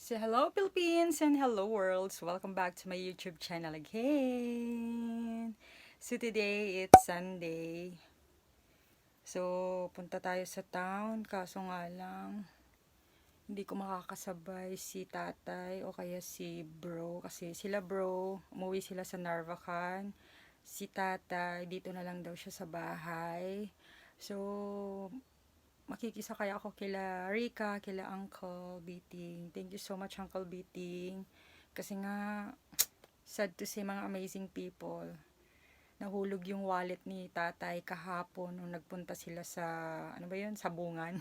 So hello Philippines and hello worlds. Welcome back to my YouTube channel again. So today it's Sunday. So punta tayo sa town kaso nga lang hindi ko makakasabay si tatay o kaya si bro kasi sila bro umuwi sila sa Narvacan. Si tatay dito na lang daw siya sa bahay. So makikisakay ako kila Rika, kila Uncle Biting. Thank you so much Uncle Biting. Kasi nga, sad to say mga amazing people. Nahulog yung wallet ni tatay kahapon nung nagpunta sila sa, ano ba yun, Sabungan.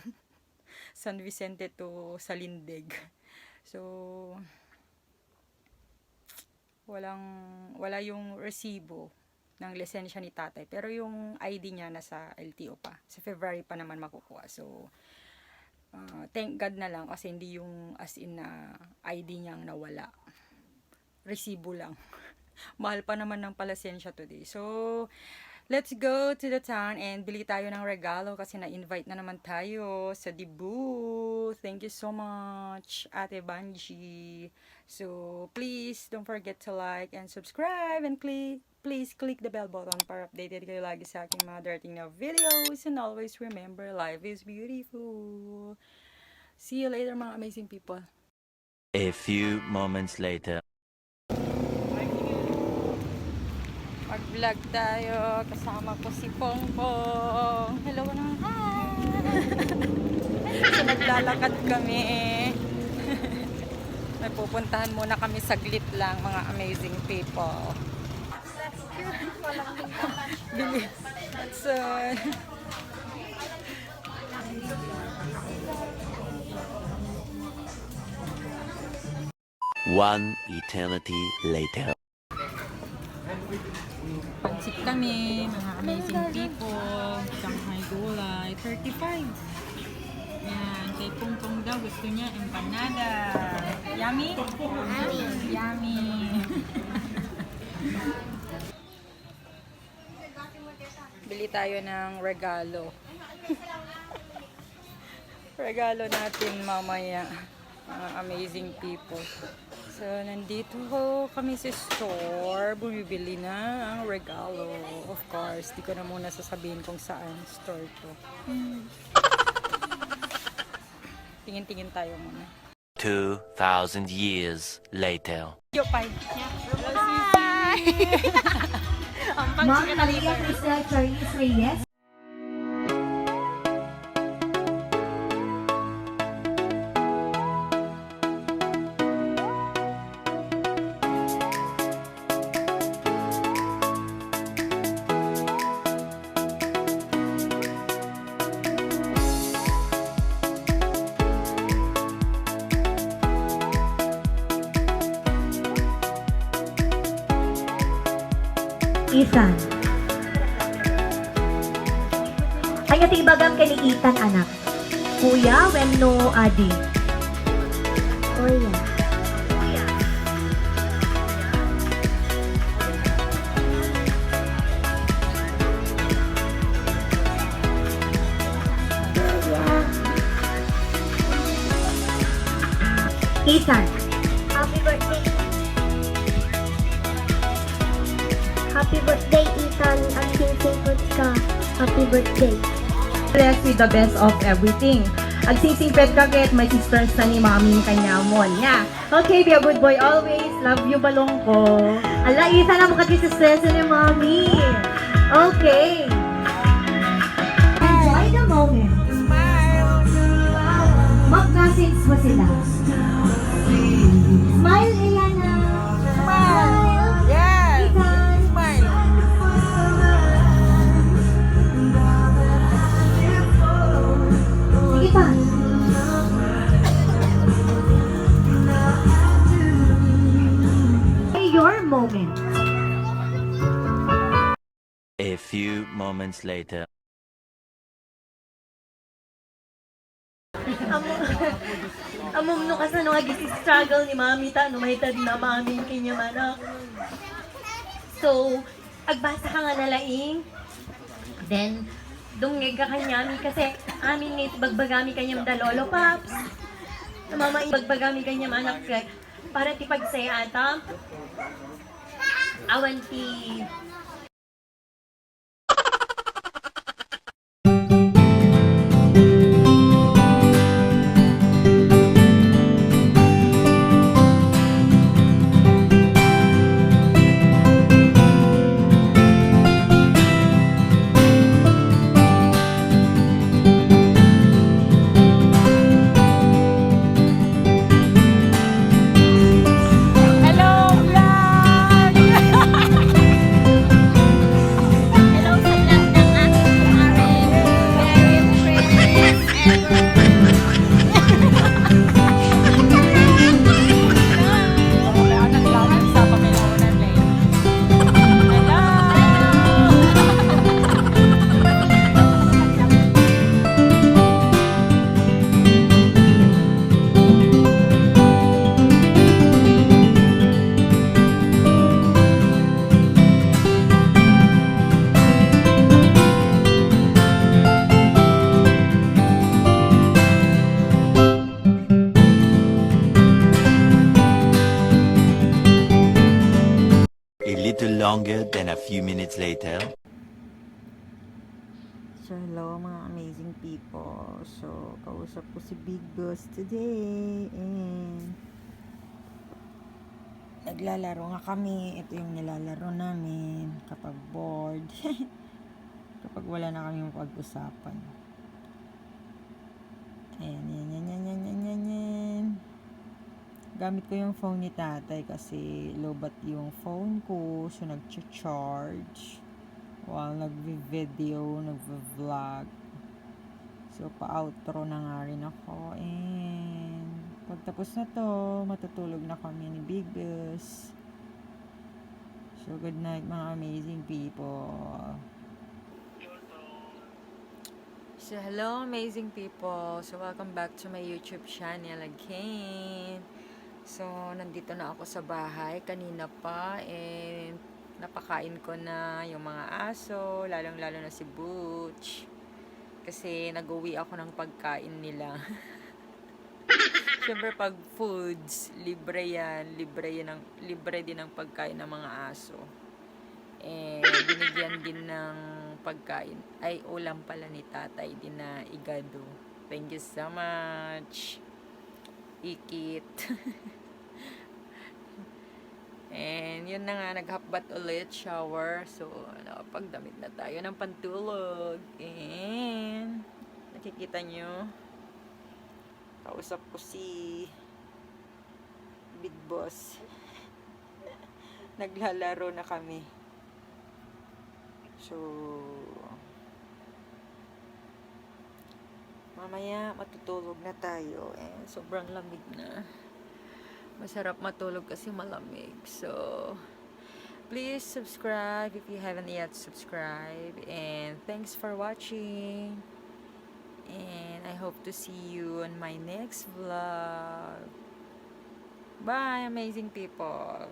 San Vicente to Salindig. So, wala yung resibo ng lisensya ni tatay. Pero yung ID niya nasa LTO pa. Sa February pa naman makukuha. So, thank God na lang kasi hindi yung as in na ID niyang nawala. Resibo lang. Mahal pa naman ng palasensya today. So, let's go to the town and bili tayo ng regalo kasi na-invite na naman tayo sa Dibu. Thank you so much, Ate Banji. So, please don't forget to like and subscribe and please click the bell button para updated kayo lagi sa aking mga darating na videos. And always remember, life is beautiful. See you later mga amazing people. A few moments later. Mag-vlog tayo. Kasama ko si Pongpong. Hello na. Hi! So, naglalakad kami. May pupuntahan muna kami saglit lang, mga amazing people. Bili. So, One eternity later. pansit kami, mga amazing people. Shanghai gulay, 35. Yan, kay Pongpong daw gusto niya empanada. Yummy? Yummy. Bili tayo ng regalo. Regalo natin mamaya. Mga amazing people. So, nandito kami sa store. Bumibili na ang regalo. Of course, di ko na muna sasabihin kung saan store to. Tingin-tingin tayo muna. 2,000 years later. Yo, bye! Ma'am Maria Cristel Charles Reyes. Ethan. Ay natibagam kay ni Ethan anak. Kuya wenno adi. Kuya. Ethan. Happy birthday. Happy birthday, Ethan. Ang sing-sing ka. Happy birthday. Bless with the best of everything. Ag sing-singpet ka ket may sisters na ni mami kanyamon. Yeah. Okay, be a good boy always. Love you balong ko. Ala, Ethan na mukha sisters ni mami. Okay. Enjoy the moment. Smile. Mag-cousins mo sila. Smile, Eliana. Smile. Yes! Ethan. Smile! Sige pa. Your moment. A few moments later. Amom no kasi no struggle ni mami ta no mahitad na mami kanya mana. So, agbasa ka nga nalaing. Then, dungeg ka kanyami kasi amin nga bagbagami kanyang dalolo paps. Mama, pagpagami kanya anak para tipagsaya ata. Awanti. Hello, vlog! Hello sa vlog ng aking kumare. Very pretty ever. Wala nang vlog sa Panginoon eh. Hello! A little longer than a few minutes later. So, hello mga amazing people. So, kausap ko si Big Boss today. And naglalaro nga kami. Ito yung nilalaro namin kapag bored. Kapag wala na kami pag-usapan. Ayan, yan. Gamit ko yung phone ni tatay kasi lobat yung phone ko. So, nag-charge while nagvi-video, nagvi-vlog. So, pa-outro na nga rin ako. And pagtapos na to, matutulog na kami ni Big Boss. So, good night mga amazing people. So, hello amazing people. So, welcome back to my YouTube channel again. So, nandito na ako sa bahay kanina pa. And napakain ko na yung mga aso, lalong-lalo na si Butch. Kasi nag-uwi ako ng pagkain nila. Siyempre pag foods, libre yan. Libre din ang pagkain ng mga aso. And binigyan din ng pagkain. Ay, ulam pala ni tatay din na igado. Thank you so much. Ikit. And yun na nga, nag-half-bath ulit, shower. So, nakapagdamit na tayo ng pantulog. And, nakikita nyo, kausap ko si Big Boss. Naglalaro na kami. So, mamaya matutulog na tayo. And, sobrang lamig na. Masarap matulog kasi malamig. So, please subscribe if you haven't yet subscribed. And thanks for watching. And I hope to see you on my next vlog. Bye, amazing people.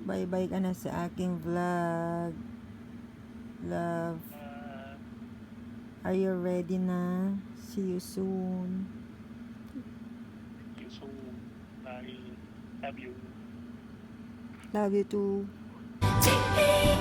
Bye-bye ka na sa aking vlog. Love. Are you ready na? See you soon. You so I love you. Love you too. Take me